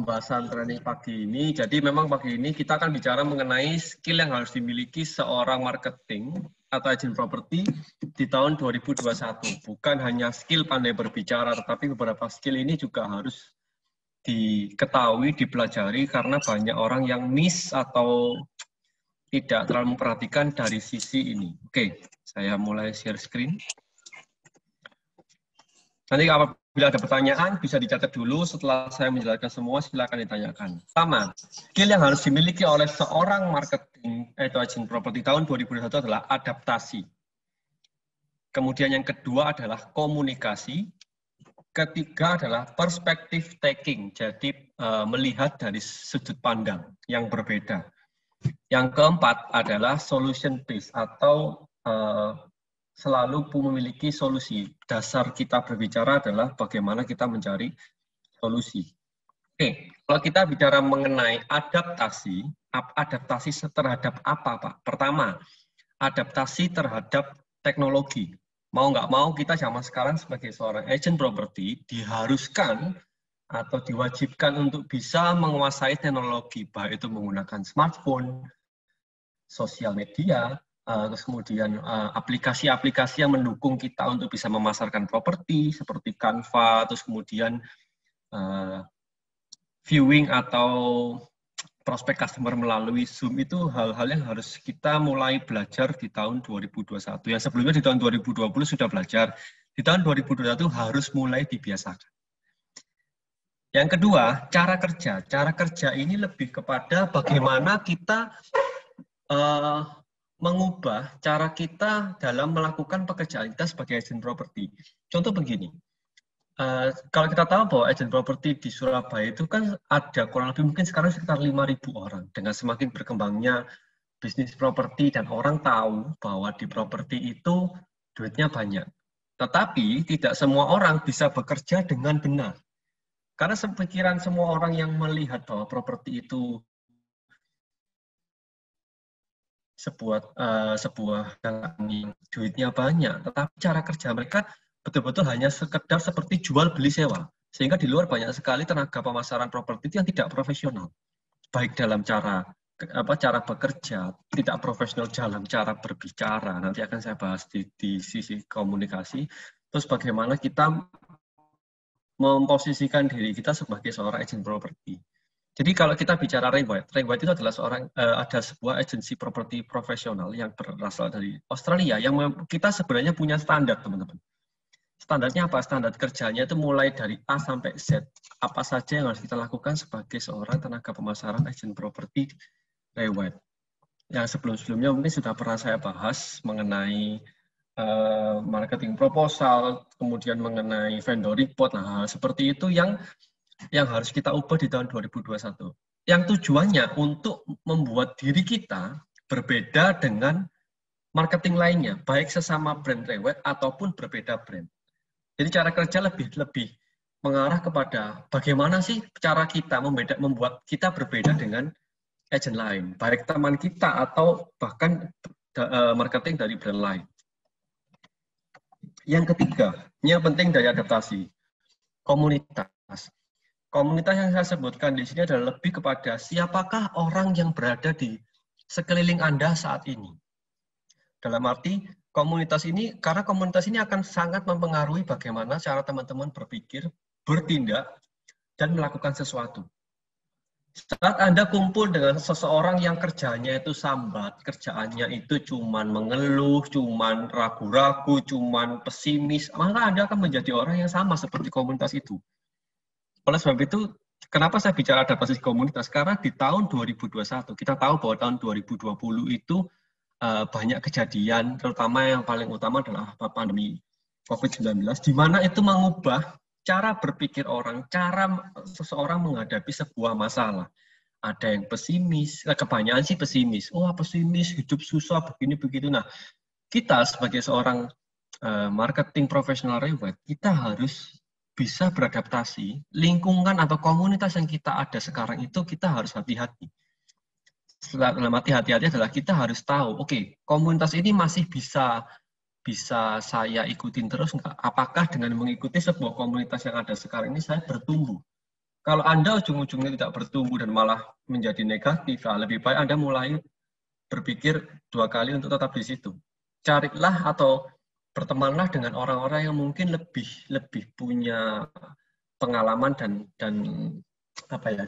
pembahasan training pagi ini. Jadi memang pagi ini kita akan bicara mengenai skill yang harus dimiliki seorang marketing atau agent property di tahun 2021. Bukan hanya skill pandai berbicara, tetapi beberapa skill ini juga harus diketahui, dipelajari karena banyak orang yang miss atau tidak terlalu memperhatikan dari sisi ini. Oke, saya mulai share screen. Nanti apabila ada pertanyaan, bisa dicatat dulu. Setelah saya menjelaskan semua, silakan ditanyakan. Pertama, skill yang harus dimiliki oleh seorang marketing atau agent property tahun 2021 adalah adaptasi. Kemudian yang kedua adalah komunikasi. Ketiga adalah perspective taking, jadi melihat dari sudut pandang yang berbeda. Yang keempat adalah solution based atau selalu memiliki solusi. Dasar kita berbicara adalah bagaimana kita mencari solusi. Oke, kalau kita bicara mengenai adaptasi, adaptasi terhadap apa, Pak? Pertama, adaptasi terhadap teknologi. Mau nggak mau, kita zaman sekarang sebagai seorang agent property diharuskan atau diwajibkan untuk bisa menguasai teknologi, baik itu menggunakan smartphone, sosial media, terus kemudian aplikasi-aplikasi yang mendukung kita untuk bisa memasarkan properti seperti Canva, terus kemudian viewing atau prospek customer melalui Zoom, itu hal-hal yang harus kita mulai belajar di tahun 2021. Yang sebelumnya di tahun 2020 sudah belajar, di tahun 2021 harus mulai dibiasakan. Yang kedua, cara kerja. Cara kerja ini lebih kepada bagaimana kita mengubah cara kita dalam melakukan pekerjaan kita sebagai agent property. Contoh begini, kalau kita tahu bahwa agent property di Surabaya itu kan ada kurang lebih mungkin sekarang sekitar 5.000 orang. Dengan semakin berkembangnya bisnis properti dan orang tahu bahwa di properti itu duitnya banyak. Tetapi tidak semua orang bisa bekerja dengan benar. Karena sepikiran semua orang yang melihat bahwa properti itu sebuah yang duitnya banyak, tetapi cara kerja mereka betul-betul hanya sekedar seperti jual beli sewa, sehingga di luar banyak sekali tenaga pemasaran properti yang tidak profesional, baik dalam cara bekerja, tidak profesional dalam cara berbicara. Nanti akan saya bahas di sisi komunikasi. Terus bagaimana kita memposisikan diri kita sebagai seorang agent property. Jadi kalau kita bicara Ray White itu adalah ada sebuah agensi properti profesional yang berasal dari Australia yang kita sebenarnya punya standar, teman-teman. Standarnya apa? Standar kerjanya itu mulai dari A sampai Z. Apa saja yang harus kita lakukan sebagai seorang tenaga pemasaran agent properti Ray White. Yang sebelum-sebelumnya mungkin sudah pernah saya bahas mengenai marketing proposal, kemudian mengenai vendor report. Nah, seperti itu yang harus kita ubah di tahun 2021. Yang tujuannya untuk membuat diri kita berbeda dengan marketing lainnya, baik sesama brand Rewet ataupun berbeda brand. Jadi cara kerja lebih mengarah kepada bagaimana sih cara kita membuat kita berbeda dengan agent lain, baik teman kita atau bahkan marketing dari brand lain. Yang ketiga, yang penting dari adaptasi, komunitas. Komunitas yang saya sebutkan di sini adalah lebih kepada siapakah orang yang berada di sekeliling Anda saat ini. Dalam arti, komunitas ini, karena komunitas ini akan sangat mempengaruhi bagaimana cara teman-teman berpikir, bertindak, dan melakukan sesuatu. Saat Anda kumpul dengan seseorang yang kerjanya itu sambat, kerjaannya itu cuman mengeluh, cuman ragu-ragu, cuman pesimis, maka Anda akan menjadi orang yang sama seperti komunitas itu. Oleh sebab itu, kenapa saya bicara adaptasi komunitas? Karena di tahun 2021, kita tahu bahwa tahun 2020 itu banyak kejadian, terutama yang paling utama adalah pandemi COVID-19, di mana itu mengubah cara berpikir orang, cara seseorang menghadapi sebuah masalah. Ada yang pesimis, kebanyakan sih pesimis. Oh, pesimis, hidup susah, begini-begitu. Nah, kita sebagai seorang marketing profesional Rewet, kita harus bisa beradaptasi. Lingkungan atau komunitas yang kita ada sekarang itu kita harus hati-hati. Dalam hati-hati adalah kita harus tahu, oke, komunitas ini masih bisa saya ikutin terus nggak? Apakah dengan mengikuti sebuah komunitas yang ada sekarang ini saya bertumbuh? Kalau Anda ujung-ujungnya tidak bertumbuh dan malah menjadi negatif, lebih baik Anda mulai berpikir 2 kali untuk tetap di situ. Carilah atau bertemanlah dengan orang-orang yang mungkin lebih punya pengalaman dan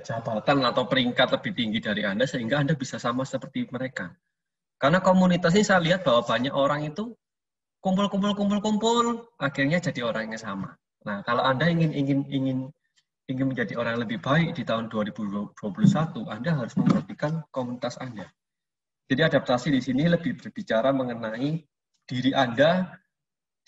jabatan atau peringkat lebih tinggi dari Anda, sehingga Anda bisa sama seperti mereka. Karena komunitas ini saya lihat bahwa banyak orang itu kumpul, akhirnya jadi orang yang sama. Nah, kalau Anda ingin menjadi orang yang lebih baik di tahun 2021, Anda harus memperhatikan komunitas Anda. Jadi adaptasi di sini lebih berbicara mengenai diri Anda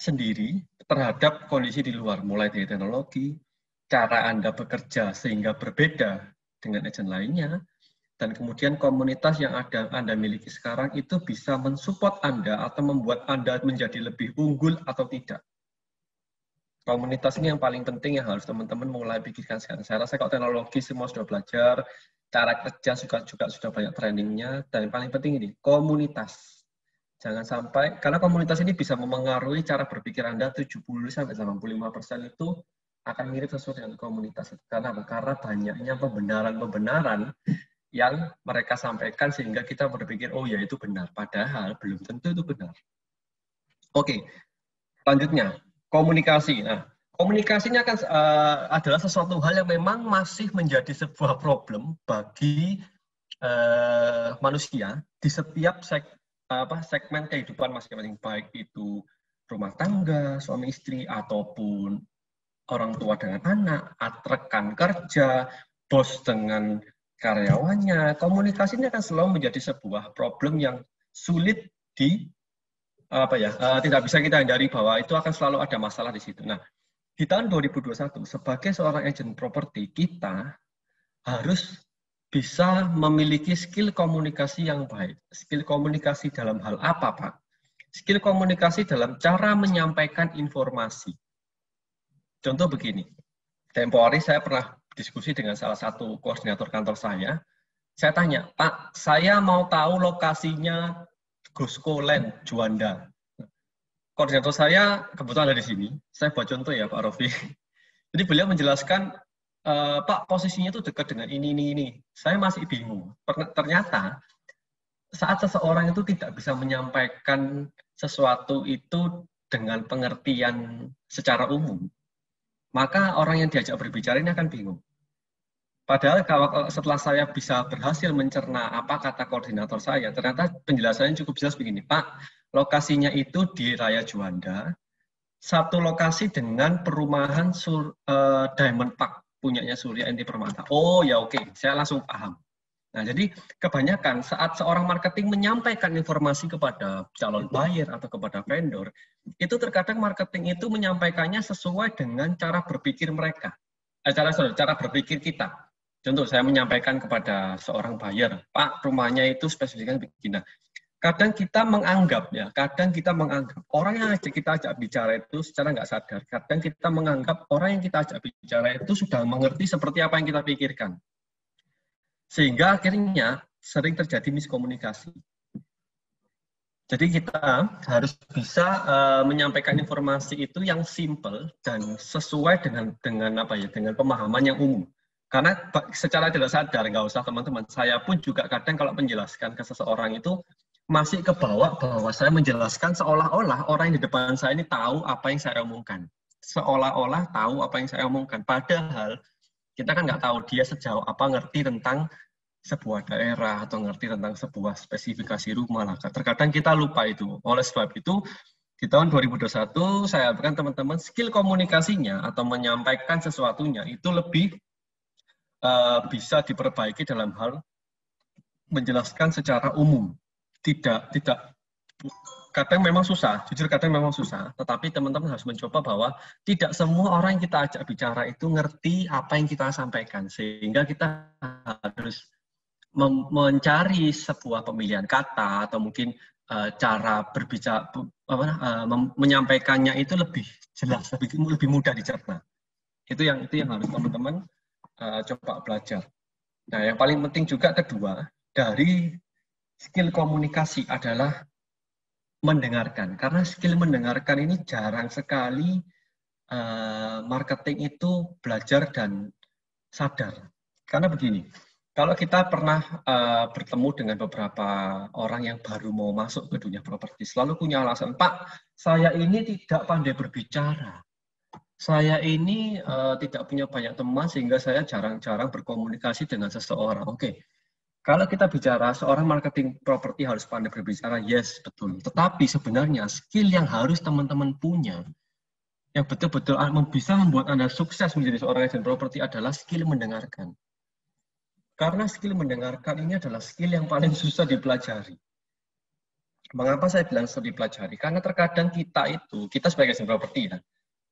sendiri terhadap kondisi di luar, mulai dari teknologi, cara Anda bekerja sehingga berbeda dengan agent lainnya, dan kemudian komunitas yang Anda miliki sekarang itu bisa mensupport Anda atau membuat Anda menjadi lebih unggul atau tidak. Komunitas ini yang paling penting yang harus teman-teman mulai pikirkan sekarang. Saya rasa kalau teknologi semua sudah belajar, cara kerja juga sudah banyak trainingnya, dan yang paling penting ini, komunitas. Jangan sampai, karena komunitas ini bisa memengaruhi cara berpikir Anda 70-85% itu akan mirip sesuai dengan komunitas. Karena banyaknya pembenaran-pembenaran yang mereka sampaikan sehingga kita berpikir, oh ya itu benar. Padahal belum tentu itu benar. Oke, selanjutnya, komunikasi. Nah, komunikasi ini adalah sesuatu hal yang memang masih menjadi sebuah problem bagi manusia di setiap segmen kehidupan masing-masing, baik itu rumah tangga, suami istri, ataupun orang tua dengan anak, rekan kerja, bos dengan karyawannya. Komunikasi ini akan selalu menjadi sebuah problem yang sulit tidak bisa kita hindari bahwa itu akan selalu ada masalah di situ. Nah, di tahun 2021 sebagai seorang agent properti, kita harus bisa memiliki skill komunikasi yang baik. Skill komunikasi dalam hal apa, Pak? Skill komunikasi dalam cara menyampaikan informasi. Contoh begini, tempo hari saya pernah diskusi dengan salah satu koordinator kantor saya. Saya tanya, Pak, saya mau tahu lokasinya Gosco Land Juanda. Koordinator saya kebetulan ada di sini. Saya buat contoh ya, Pak Rofi. Jadi beliau menjelaskan, Pak, posisinya itu dekat dengan ini. Saya masih bingung. Ternyata saat seseorang itu tidak bisa menyampaikan sesuatu itu dengan pengertian secara umum, maka orang yang diajak berbicara ini akan bingung. Padahal kalau setelah saya bisa berhasil mencerna apa kata koordinator saya, ternyata penjelasannya cukup jelas begini, Pak, lokasinya itu di Raya Juanda, satu lokasi dengan perumahan Diamond Park, punyanya Surya Enti Permata. Oh ya oke, saya langsung paham. Nah, jadi kebanyakan saat seorang marketing menyampaikan informasi kepada calon buyer atau kepada vendor, itu terkadang marketing itu menyampaikannya sesuai dengan cara berpikir mereka. Cara berpikir kita. Contoh, saya menyampaikan kepada seorang buyer, Pak, rumahnya itu spesifikasinya begini. Kadang kita menganggap orang yang kita ajak bicara itu secara nggak sadar. Kadang kita menganggap orang yang kita ajak bicara itu sudah mengerti seperti apa yang kita pikirkan. Sehingga akhirnya sering terjadi miskomunikasi. Jadi kita harus bisa menyampaikan informasi itu yang simple dan sesuai dengan pemahaman yang umum. Karena secara tidak sadar, nggak usah teman-teman, saya pun juga kadang kalau menjelaskan ke seseorang itu masih kebawa bahwa saya menjelaskan seolah-olah orang yang di depan saya ini tahu apa yang saya omongkan. Seolah-olah tahu apa yang saya omongkan. Padahal kita kan nggak tahu dia sejauh apa ngerti tentang sebuah daerah atau ngerti tentang sebuah spesifikasi rumah lah. Terkadang kita lupa itu. Oleh sebab itu, di tahun 2021 saya harapkan teman-teman skill komunikasinya atau menyampaikan sesuatunya itu lebih bisa diperbaiki dalam hal menjelaskan secara umum. Kadang memang susah, jujur kadang memang susah, tetapi teman-teman harus mencoba bahwa tidak semua orang yang kita ajak bicara itu ngerti apa yang kita sampaikan, sehingga kita harus mencari sebuah pemilihan kata atau mungkin cara berbicara, menyampaikannya itu lebih jelas, lebih mudah dicerna. Itu yang harus teman-teman coba belajar. Nah, yang paling penting juga kedua dari skill komunikasi adalah mendengarkan, karena skill mendengarkan ini jarang sekali marketing itu belajar dan sadar. Karena begini, kalau kita pernah bertemu dengan beberapa orang yang baru mau masuk ke dunia properti, selalu punya alasan, Pak, saya ini tidak pandai berbicara. Saya ini tidak punya banyak teman sehingga saya jarang-jarang berkomunikasi dengan seseorang. Oke, kalau kita bicara seorang marketing properti harus pandai berbicara, yes, betul. Tetapi sebenarnya skill yang harus teman-teman punya, yang betul-betul bisa membuat Anda sukses menjadi seorang agen properti adalah skill mendengarkan. Karena skill mendengarkan ini adalah skill yang paling susah dipelajari. Mengapa saya bilang susah dipelajari? Karena terkadang kita sebagai agen properti ya,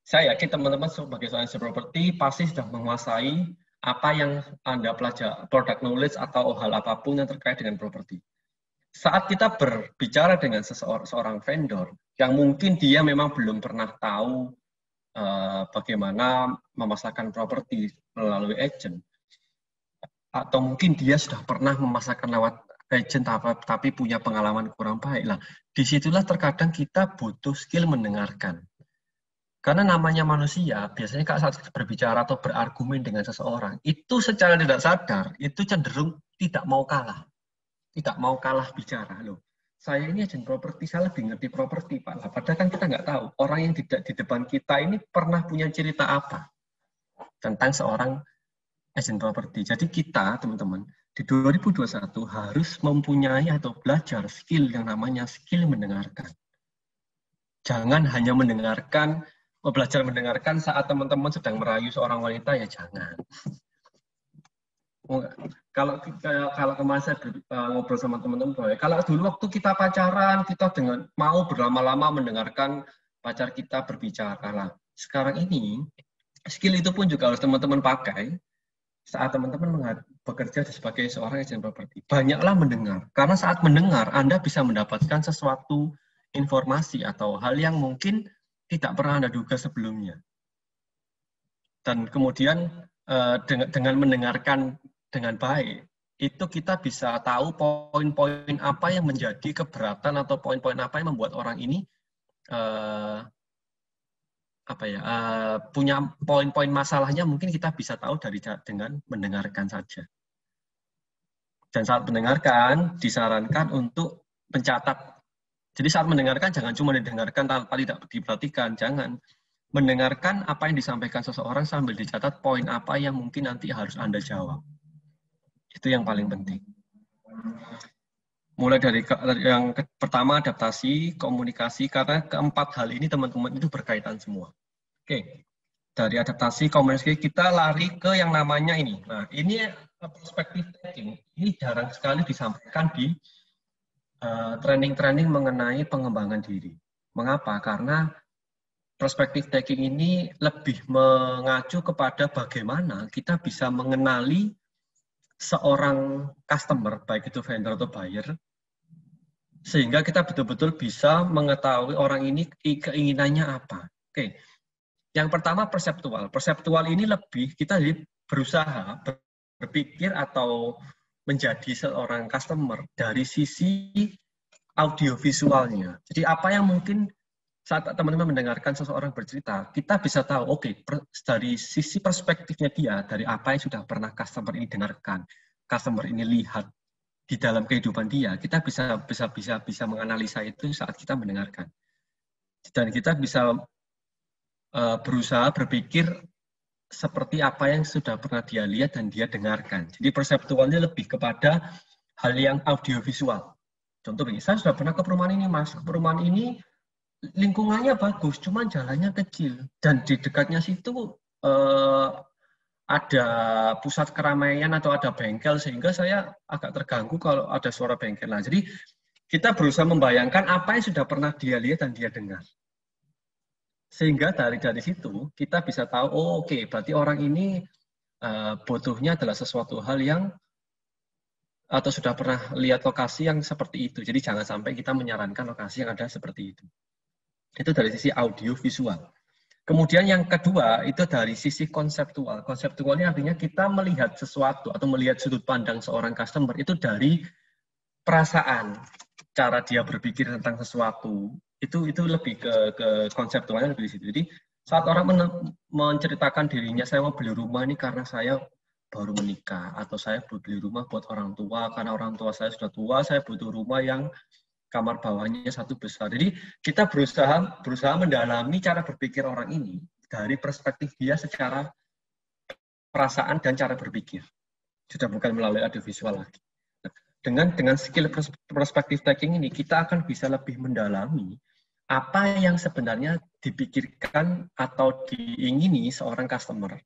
saya yakin teman-teman sebagai seorang agen properti pasti sudah menguasai apa yang Anda pelajari, product knowledge atau hal apapun yang terkait dengan properti. Saat kita berbicara dengan seorang vendor, yang mungkin dia memang belum pernah tahu bagaimana memasarkan properti melalui agent, atau mungkin dia sudah pernah memasarkan lewat agent tapi punya pengalaman kurang baik. Nah, disitulah terkadang kita butuh skill mendengarkan. Karena namanya manusia, biasanya saat berbicara atau berargumen dengan seseorang, itu secara tidak sadar, itu cenderung tidak mau kalah. Tidak mau kalah bicara. Loh, saya ini agen properti, saya lebih ngerti properti, Pak. Nah, padahal kan kita nggak tahu, orang yang tidak di depan kita ini pernah punya cerita apa tentang seorang agen properti. Jadi kita, teman-teman, di 2021 harus mempunyai atau belajar skill yang namanya skill mendengarkan. Jangan hanya mendengarkan, belajar mendengarkan saat teman-teman sedang merayu seorang wanita, ya jangan. Kalau kemarin saya ngobrol sama teman-teman, kalau dulu waktu kita pacaran, kita dengan mau berlama-lama mendengarkan pacar kita berbicara. Lah, sekarang ini, skill itu pun juga harus teman-teman pakai saat teman-teman bekerja sebagai seorang agen properti. Banyaklah mendengar, karena saat mendengar, Anda bisa mendapatkan sesuatu informasi atau hal yang mungkin tidak pernah Anda duga sebelumnya. Dan kemudian dengan mendengarkan dengan baik, itu kita bisa tahu poin-poin apa yang menjadi keberatan atau poin-poin apa yang membuat orang ini punya poin-poin masalahnya, mungkin kita bisa tahu dengan mendengarkan saja. Dan saat mendengarkan, disarankan untuk mencatat. Jadi saat mendengarkan, jangan cuma didengarkan tanpa tidak diperhatikan. Jangan. Mendengarkan apa yang disampaikan seseorang sambil dicatat poin apa yang mungkin nanti harus Anda jawab. Itu yang paling penting. Mulai dari yang pertama, adaptasi, komunikasi, karena keempat hal ini teman-teman itu berkaitan semua. Oke, dari adaptasi, komunikasi, kita lari ke yang namanya ini. Nah, ini perspektif taking. Ini jarang sekali disampaikan di training-training mengenai pengembangan diri. Mengapa? Karena perspektif taking ini lebih mengacu kepada bagaimana kita bisa mengenali seorang customer, baik itu vendor atau buyer, sehingga kita betul-betul bisa mengetahui orang ini keinginannya apa. Oke. Yang pertama perseptual. Perseptual ini lebih kita berusaha berpikir atau menjadi seorang customer dari sisi audiovisualnya. Jadi apa yang mungkin saat teman-teman mendengarkan seseorang bercerita, kita bisa tahu, oke, dari sisi perspektifnya dia, dari apa yang sudah pernah customer ini dengarkan, customer ini lihat di dalam kehidupan dia, kita bisa menganalisa itu saat kita mendengarkan. Dan kita bisa berusaha berpikir seperti apa yang sudah pernah dia lihat dan dia dengarkan. Jadi perseptualnya lebih kepada hal yang audiovisual. Contoh begini, saya sudah pernah ke perumahan ini, Mas. Perumahan ini lingkungannya bagus, cuman jalannya kecil. Dan di dekatnya situ ada pusat keramaian atau ada bengkel, sehingga saya agak terganggu kalau ada suara bengkel. Nah, jadi kita berusaha membayangkan apa yang sudah pernah dia lihat dan dia dengar. Sehingga dari situ kita bisa tahu, oh oke, berarti orang ini butuhnya adalah sesuatu hal yang atau sudah pernah lihat lokasi yang seperti itu. Jadi jangan sampai kita menyarankan lokasi yang ada seperti itu. Itu dari sisi audio visual. Kemudian yang kedua itu dari sisi konseptual. Konseptualnya artinya kita melihat sesuatu atau melihat sudut pandang seorang customer itu dari perasaan, cara dia berpikir tentang sesuatu. Itu lebih ke konseptualnya lebih di situ. Jadi saat orang menceritakan dirinya, saya mau beli rumah ini karena saya baru menikah, atau saya beli rumah buat orang tua karena orang tua saya sudah tua, saya butuh rumah yang kamar bawahnya satu besar. Jadi kita berusaha mendalami cara berpikir orang ini dari perspektif dia secara perasaan dan cara berpikir. Sudah bukan melalui audiovisual lagi. Dengan skill perspektif taking ini, kita akan bisa lebih mendalami apa yang sebenarnya dipikirkan atau diingini seorang customer.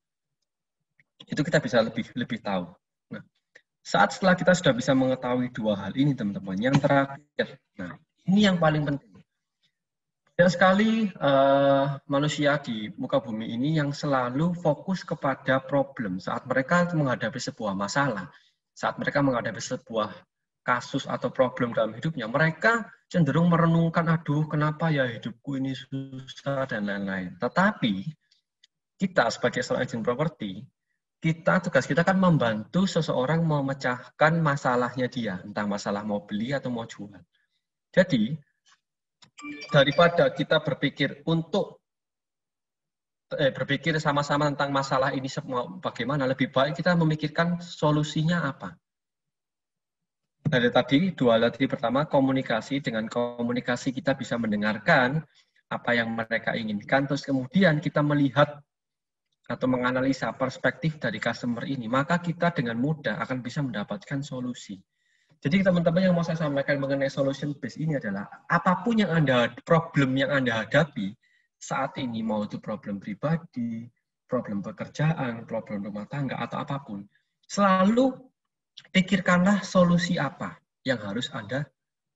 Itu kita bisa lebih tahu. Nah, setelah kita sudah bisa mengetahui dua hal ini, teman-teman, yang terakhir, nah ini yang paling penting. Banyak sekali manusia di muka bumi ini yang selalu fokus kepada problem saat mereka menghadapi sebuah masalah, saat mereka menghadapi sebuah kasus atau problem dalam hidupnya, mereka cenderung merenungkan, aduh kenapa ya hidupku ini susah dan lain-lain. Tetapi kita sebagai seorang agent properti, tugas kita kan membantu seseorang memecahkan masalahnya dia, entah masalah mau beli atau mau jual. Jadi daripada kita berpikir berpikir sama-sama tentang masalah ini bagaimana, lebih baik kita memikirkan solusinya apa. Dari tadi, dua hal tadi, pertama komunikasi. Dengan komunikasi kita bisa mendengarkan apa yang mereka inginkan, terus kemudian kita melihat atau menganalisa perspektif dari customer ini, maka kita dengan mudah akan bisa mendapatkan solusi. Jadi teman-teman yang mau saya sampaikan mengenai solution base ini adalah apapun yang problem yang Anda hadapi saat ini, mau itu problem pribadi, problem pekerjaan, problem rumah tangga, atau apapun, selalu pikirkanlah solusi apa yang harus Anda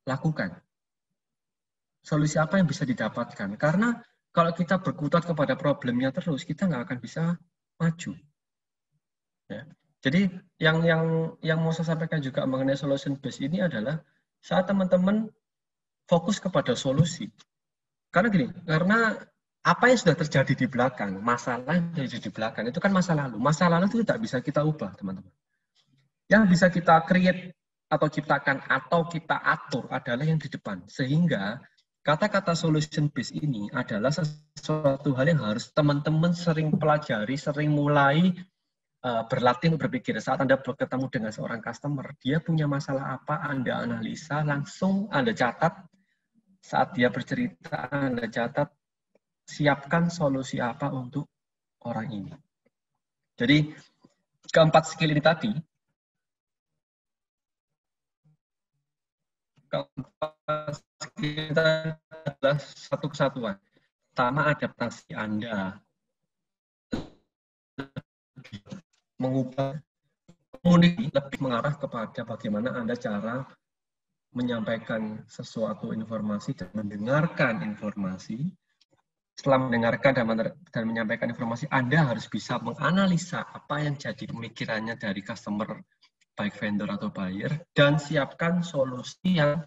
lakukan. Solusi apa yang bisa didapatkan. Karena kalau kita berkutat kepada problemnya terus, kita nggak akan bisa maju. Ya. Jadi yang mau saya sampaikan juga mengenai solution base ini adalah saat teman-teman fokus kepada solusi. Karena apa yang sudah terjadi di belakang, masalah yang terjadi di belakang itu kan masa lalu. Masa lalu itu tidak bisa kita ubah, teman-teman. Yang bisa kita create atau ciptakan atau kita atur adalah yang di depan. Sehingga kata-kata solution base ini adalah sesuatu hal yang harus teman-teman sering pelajari, sering mulai berlatih berpikir. Saat Anda bertemu dengan seorang customer, dia punya masalah apa, Anda analisa, langsung Anda catat. Saat dia bercerita, Anda catat, siapkan solusi apa untuk orang ini. Jadi, keempat skill ini tadi, kita adalah satu kesatuan. Pertama, adaptasi Anda mengubah komunikasi lebih mengarah kepada bagaimana Anda cara menyampaikan sesuatu informasi dan mendengarkan informasi. Setelah mendengarkan dan menyampaikan informasi, Anda harus bisa menganalisa apa yang jadi pemikirannya dari customer, baik vendor atau buyer, dan siapkan solusi yang